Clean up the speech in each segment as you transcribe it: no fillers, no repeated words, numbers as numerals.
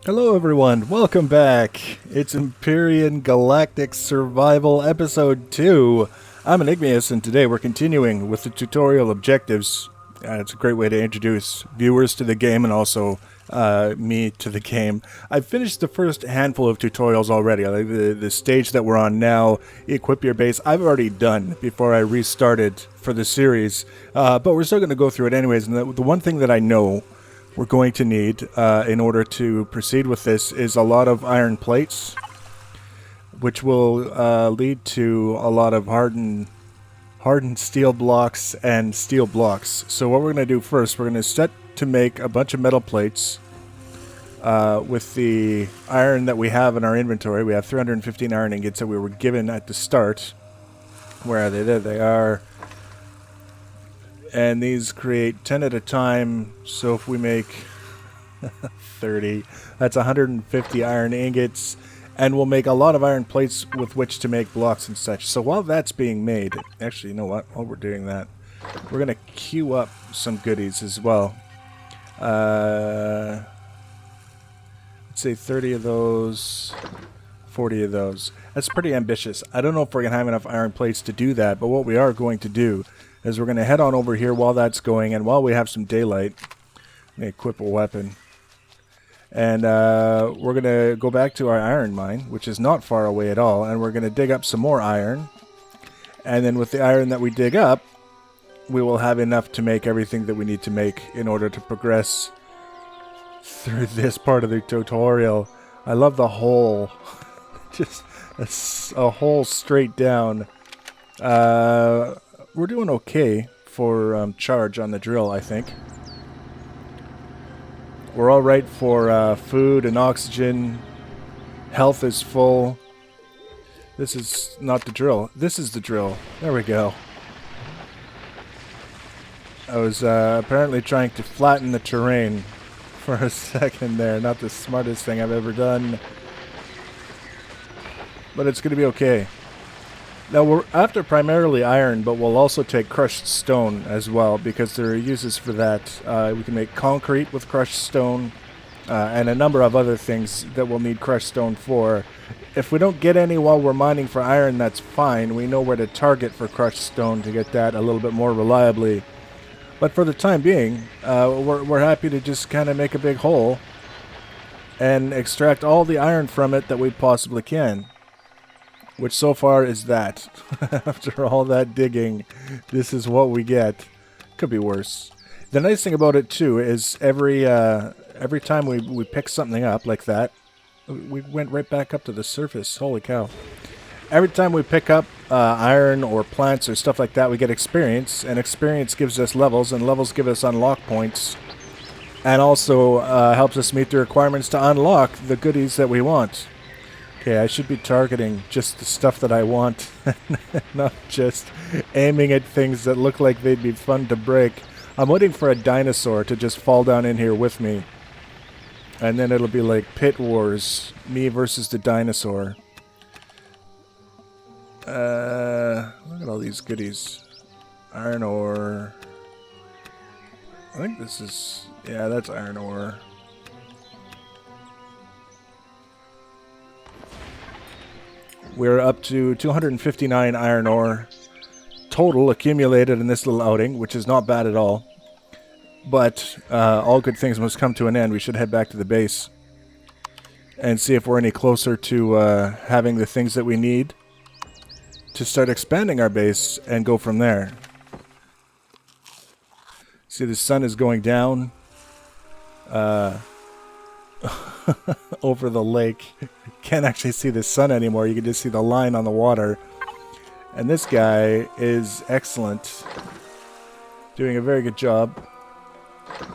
Hello everyone, welcome back. It's Empyrion Galactic Survival Episode 2. I'm Enigmius and today we're continuing with the tutorial objectives. It's a great way to introduce viewers to the game and also me to the game. I've finished the first handful of tutorials already. Like the stage that we're on now, equip your base, I've already done before I restarted for the series. But we're still going to go through it anyways. And the one thing that I know we're going to need in order to proceed with this is a lot of iron plates, which will lead to a lot of hardened steel blocks and steel blocks. So what we're going to do first, we're going to set to make a bunch of metal plates with the iron that we have in our inventory. We have 315 iron ingots that we were given at the start. Where are they? There they are. And these create 10 at a time, so if we make 30, that's 150 iron ingots, and we'll make a lot of iron plates with which to make blocks and such. So while that's being made, actually, you know what, while we're doing that, we're going to queue up some goodies as well. Let's say 30 of those, 40 of those. That's pretty ambitious. I don't know if we're going to have enough iron plates to do that, but what we are going to do is we're going to head on over here while that's going, and while we have some daylight, I'm going to equip a weapon. And we're going to go back to our iron mine, which is not far away at all, and we're going to dig up some more iron. And then with the iron that we dig up, we will have enough to make everything that we need to make in order to progress through this part of the tutorial. I love the hole. Just a hole straight down. We're doing okay for charge on the drill, I think. We're all right for food and oxygen. Health is full. This is not the drill. This is the drill. There we go. I was apparently trying to flatten the terrain for a second there. Not the smartest thing I've ever done. But it's going to be okay. Now, we're after primarily iron, but we'll also take crushed stone as well, because there are uses for that. We can make concrete with crushed stone, and a number of other things that we'll need crushed stone for. If we don't get any while we're mining for iron, that's fine. We know where to target for crushed stone to get that a little bit more reliably. But for the time being, we're happy to just kind of make a big hole and extract all the iron from it that we possibly can. Which so far is that. After all that digging, this is what we get. Could be worse. The nice thing about it too is every time we pick something up like that, we went right back up to the surface. Holy cow. Every time we pick up iron or plants or stuff like that, we get experience, and experience gives us levels, and levels give us unlock points, and also helps us meet the requirements to unlock the goodies that we want. Okay, I should be targeting just the stuff that I want, not just aiming at things that look like they'd be fun to break. I'm waiting for a dinosaur to just fall down in here with me. And then it'll be like Pit Wars, me versus the dinosaur. Look at all these goodies. Iron ore. I think this is... yeah, that's iron ore. We're up to 259 iron ore total accumulated in this little outing, which is not bad at all. But all good things must come to an end. We should head back to the base and see if we're any closer to having the things that we need to start expanding our base and go from there. See, the sun is going down over the lake. Can't actually see the sun anymore. You can just see the line on the water. And this guy is excellent. Doing a very good job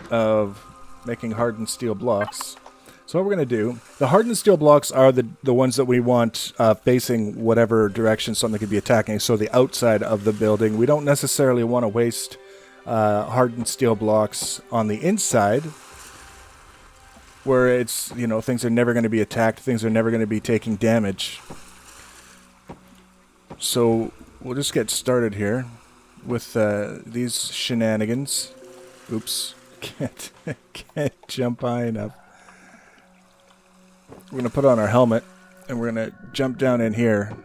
of making hardened steel blocks. So what we're going to do, the hardened steel blocks are the ones that we want facing whatever direction something could be attacking. So the outside of the building. We don't necessarily want to waste hardened steel blocks on the inside, where it's, you know, things are never going to be attacked, things are never going to be taking damage. So we'll just get started here with these shenanigans. Oops, can't jump high enough. we're going to put on our helmet, and we're going to jump down in here.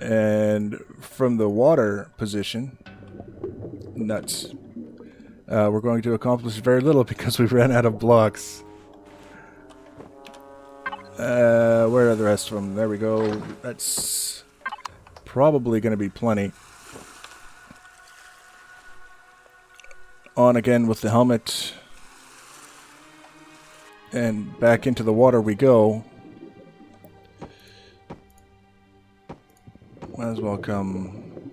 And from the water position, nuts, we're going to accomplish very little because we ran out of blocks. Where are the rest of them? There we go. That's probably going to be plenty. On again with the helmet. And back into the water we go. Might as well come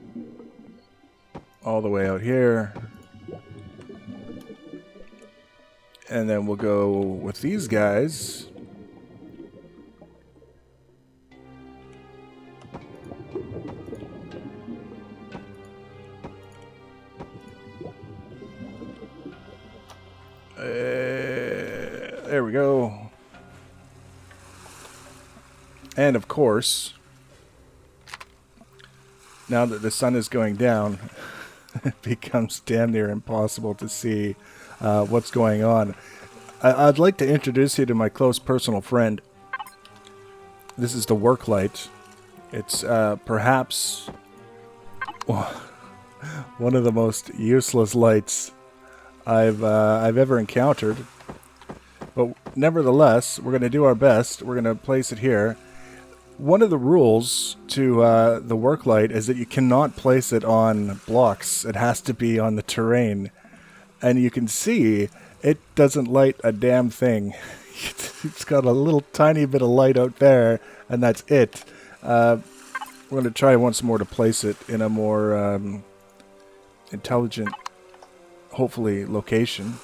all the way out here. And then we'll go with these guys. There we go. And of course, now that the sun is going down, it becomes damn near impossible to see what's going on. I'd like to introduce you to my close personal friend. This is the work light. It's perhaps one of the most useless lights I've ever encountered. But nevertheless, we're going to do our best. We're going to place it here. One of the rules to the work light is that you cannot place it on blocks. It has to be on the terrain. And you can see it doesn't light a damn thing. It's got a little tiny bit of light out there, and that's it. We're going to try once more to place it in a more intelligent, hopefully, location.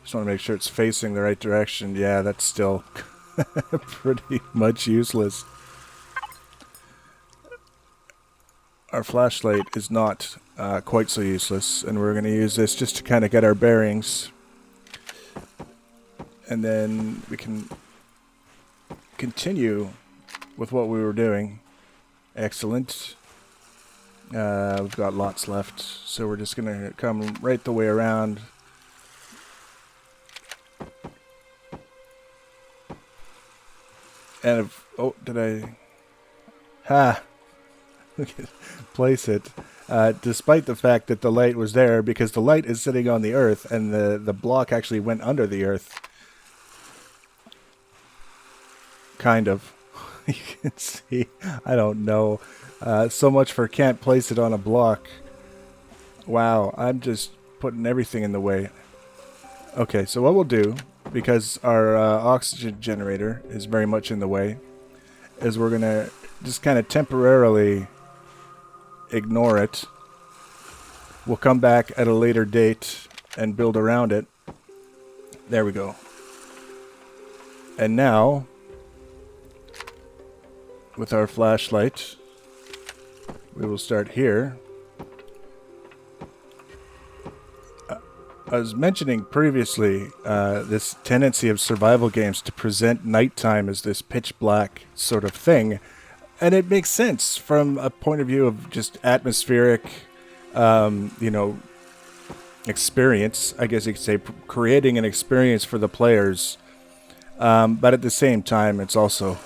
Just want to make sure it's facing the right direction. Yeah, that's still pretty much useless. Our flashlight is not quite so useless, and we're going to use this just to kind of get our bearings. And then we can continue with what we were doing. Excellent. We've got lots left, so we're just going to come right the way around. And if, oh, did I? Ha! Place it. Despite the fact that the light was there, because the light is sitting on the earth, and the block actually went under the earth. Kind of. You can see, I don't know. So much for can't place it on a block. Wow, I'm just putting everything in the way. Okay, so what we'll do, because our oxygen generator is very much in the way, is we're going to just kind of temporarily ignore it. We'll come back at a later date and build around it. There we go. And now, with our flashlight, we will start here. I was mentioning previously this tendency of survival games to present nighttime as this pitch black sort of thing. And it makes sense from a point of view of just atmospheric, experience. I guess you could say creating an experience for the players. But at the same time, it's also,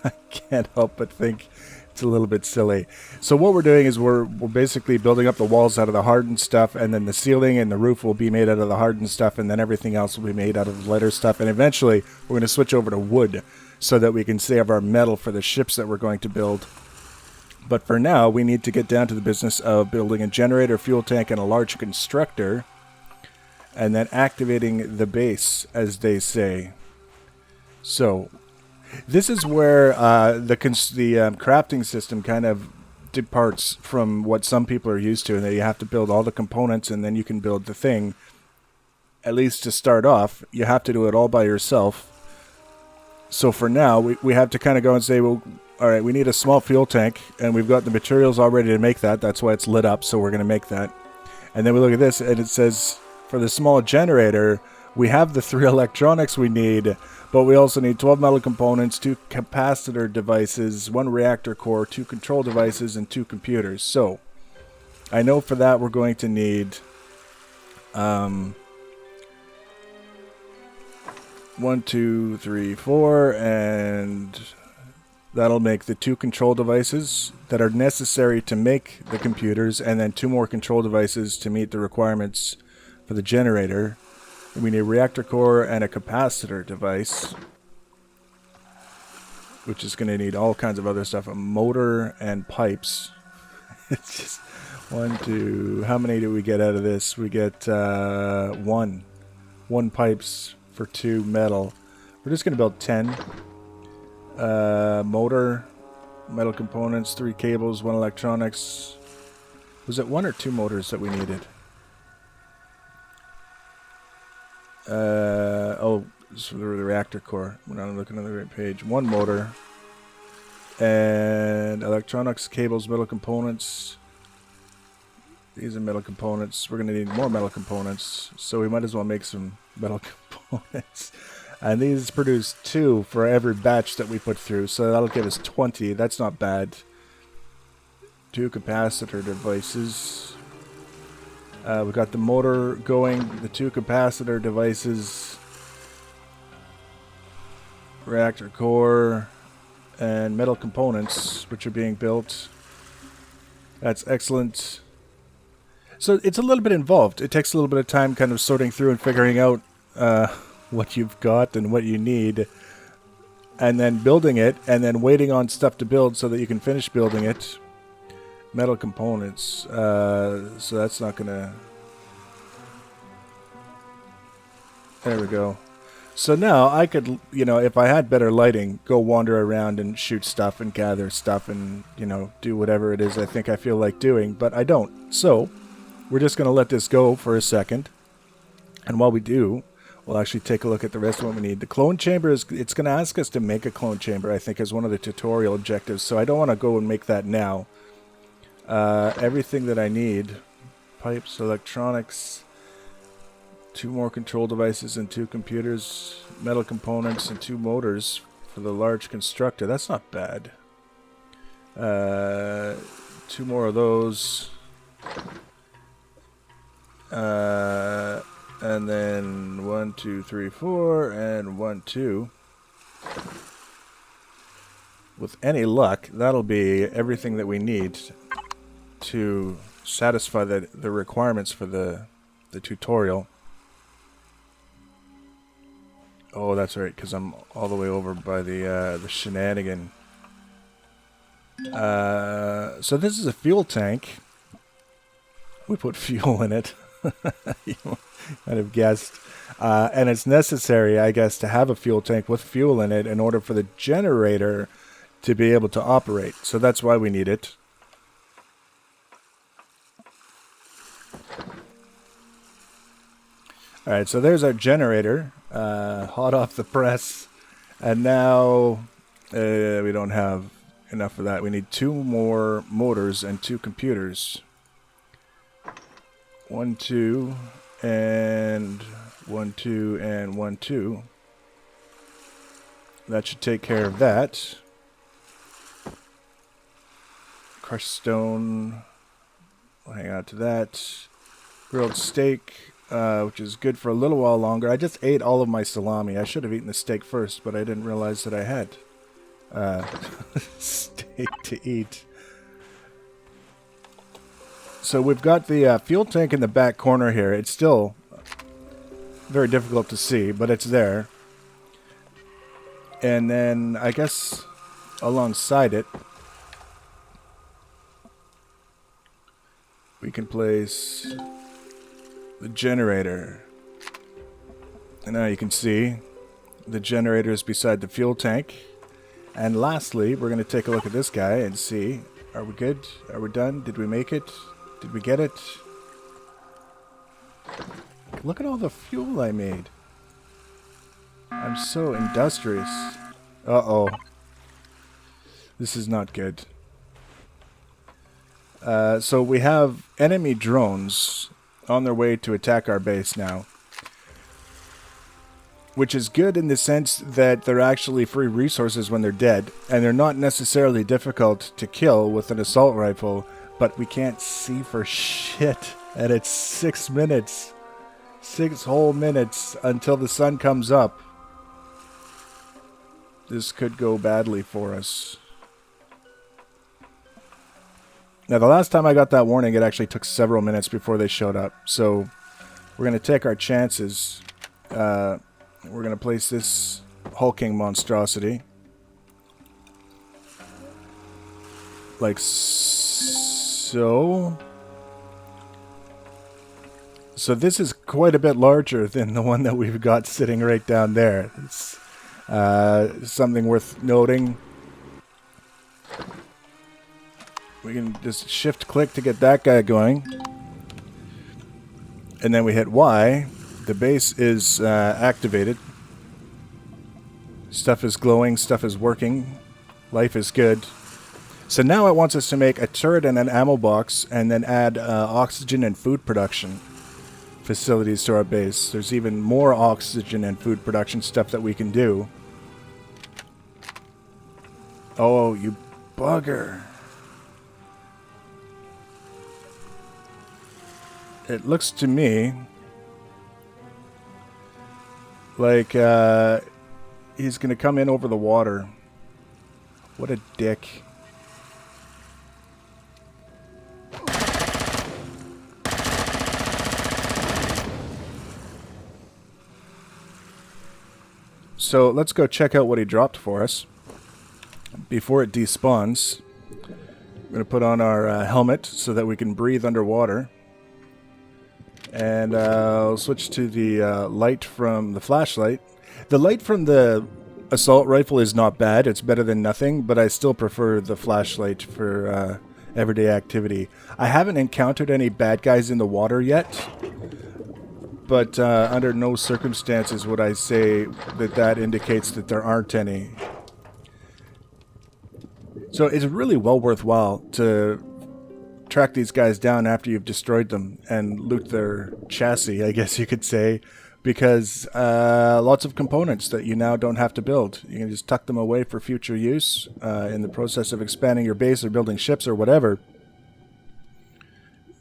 I can't help but think it's a little bit silly. So what we're doing is we're basically building up the walls out of the hardened stuff, and then the ceiling and the roof will be made out of the hardened stuff, and then everything else will be made out of the lighter stuff. And eventually, we're going to switch over to wood so that we can save our metal for the ships that we're going to build. But for now, we need to get down to the business of building a generator, fuel tank, and a large constructor, and then activating the base, as they say. So this is where the crafting system kind of departs from what some people are used to, and that you have to build all the components and then you can build the thing. At least to start off, you have to do it all by yourself. So for now, we have to kind of go and say, well, all right, we need a small fuel tank, and we've got the materials all ready to make that. That's why it's lit up, so we're going to make that. And then we look at this, and it says, for the small generator, we have the 3 electronics we need, but we also need 12 metal components, 2 capacitor devices, 1 reactor core, 2 control devices, and 2 computers. So, I know for that we're going to need 1, 2, 3, 4, and that'll make the 2 control devices that are necessary to make the computers, and then 2 more control devices to meet the requirements for the generator. We need a reactor core and a capacitor device, which is going to need all kinds of other stuff, a motor and pipes. It's just 1, 2. How many do we get out of this? We get 1 pipes for 2 metal. We're just going to build 10. Motor, metal components, 3 cables, 1 electronics. Was it 1 or 2 motors that we needed? Oh, this is for the reactor core. We're not looking at the right page. 1 motor. And electronics, cables, metal components. These are metal components. We're going to need more metal components, so we might as well make some metal components. And these produce 2 for every batch that we put through, so that'll give us 20. That's not bad. 2 capacitor devices. We've got the motor going, the 2 capacitor devices, reactor core, and metal components, which are being built. That's excellent. So it's a little bit involved. It takes a little bit of time kind of sorting through and figuring out what you've got and what you need, and then building it, and then waiting on stuff to build so that you can finish building it. Metal components. So that's not gonna... There we go. So now I could, you know, if I had better lighting, go wander around and shoot stuff and gather stuff and, you know, do whatever it is I think I feel like doing, but I don't. So we're just going to let this go for a second. And while we do, we'll actually take a look at the rest of what we need. The clone chamber is, it's going to ask us to make a clone chamber, I think, as one of the tutorial objectives. So I don't want to go and make that now. Everything that I need, pipes, electronics, 2 more control devices and 2 computers, metal components and 2 motors for the large constructor. That's not bad. 2 more of those. And then 1, 2, 3, 4, and 1, 2. With any luck, that'll be everything that we need to satisfy the requirements for the tutorial. Oh, that's right, because I'm all the way over by the shenanigan. So this is a fuel tank. We put fuel in it. You might have guessed. And it's necessary, I guess, to have a fuel tank with fuel in it in order for the generator to be able to operate. So that's why we need it. Alright, so there's our generator. Hot off the press. And now we don't have enough of that. We need 2 more motors and 2 computers. 1, 2, and 1, 2, and 1, 2. That should take care of that. Crushed stone. We'll hang on to that. Grilled steak. Which is good for a little while longer. I just ate all of my salami. I should have eaten the steak first, but I didn't realize that I had steak to eat. So we've got the fuel tank in the back corner here. It's still very difficult to see, but it's there. And then I guess alongside it, we can place the generator. And now you can see the generator is beside the fuel tank. And lastly, we're going to take a look at this guy and see, are we good? Are we done? Did we make it? Did we get it? Look at all the fuel I made. I'm so industrious. Uh-oh. This is not good. So we have enemy drones on their way to attack our base now. Which is good in the sense that they're actually free resources when they're dead, and they're not necessarily difficult to kill with an assault rifle, but we can't see for shit. And it's 6 minutes. 6 whole minutes until the sun comes up. This could go badly for us. Now, the last time I got that warning, it actually took several minutes before they showed up. So, we're going to take our chances. We're going to place this hulking monstrosity. Like so. So this is quite a bit larger than the one that we've got sitting right down there. It's something worth noting. We can just shift click to get that guy going. And then we hit Y. The base is activated. Stuff is glowing, stuff is working. Life is good. So now it wants us to make a turret and an ammo box and then add oxygen and food production facilities to our base. There's even more oxygen and food production stuff that we can do. Oh, you bugger. It looks to me like he's going to come in over the water. What a dick. So let's go check out what he dropped for us before it despawns. We're going to put on our helmet so that we can breathe underwater. And I'll switch to the light from the flashlight. The light from the assault rifle is not bad. It's better than nothing, but I still prefer the flashlight for everyday activity. I haven't encountered any bad guys in the water yet. But under no circumstances would I say that that indicates that there aren't any. So it's really well worthwhile to track these guys down after you've destroyed them and loot their chassis, I guess you could say, because lots of components that you now don't have to build. You can just tuck them away for future use in the process of expanding your base or building ships or whatever.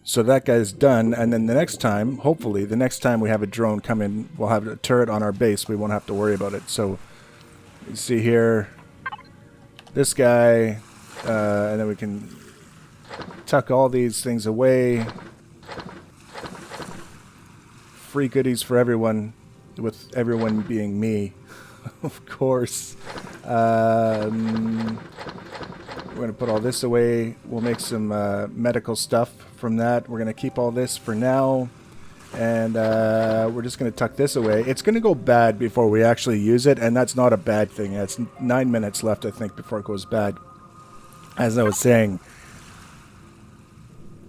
So that guy's done, and then the next time, hopefully, the next time we have a drone come in, we'll have a turret on our base. We won't have to worry about it. So, you see here, this guy, and then we can tuck all these things away. Free goodies for everyone, with everyone being me, of course. We're going to put all this away. We'll make some medical stuff from that. We're going to keep all this for now. And we're just going to tuck this away. It's going to go bad before we actually use it, and that's not a bad thing. It's 9 minutes left, I think, before it goes bad. As I was saying...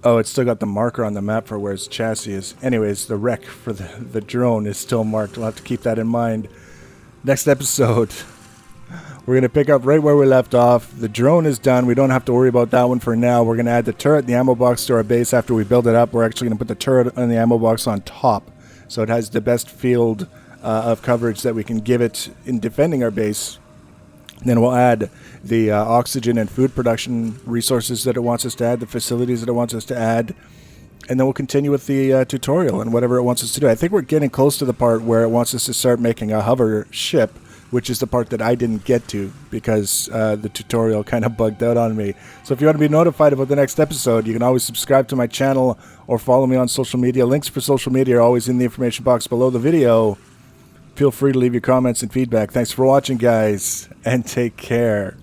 Oh, it's still got the marker on the map for where its chassis is. Anyways, the wreck for the drone is still marked. We'll have to keep that in mind. Next episode... We're going to pick up right where we left off. The drone is done. We don't have to worry about that one for now. We're going to add the turret and the ammo box to our base after we build it up. We're actually going to put the turret and the ammo box on top, so it has the best field of coverage that we can give it in defending our base. Then we'll add the oxygen and food production resources that it wants us to add, the facilities that it wants us to add, and then we'll continue with the tutorial and whatever it wants us to do. I think we're getting close to the part where it wants us to start making a hover ship, which is the part that I didn't get to because the tutorial kind of bugged out on me. So if you want to be notified about the next episode, you can always subscribe to my channel or follow me on social media. Links for social media are always in the information box below the video. Feel free to leave your comments and feedback. Thanks for watching, guys, and take care.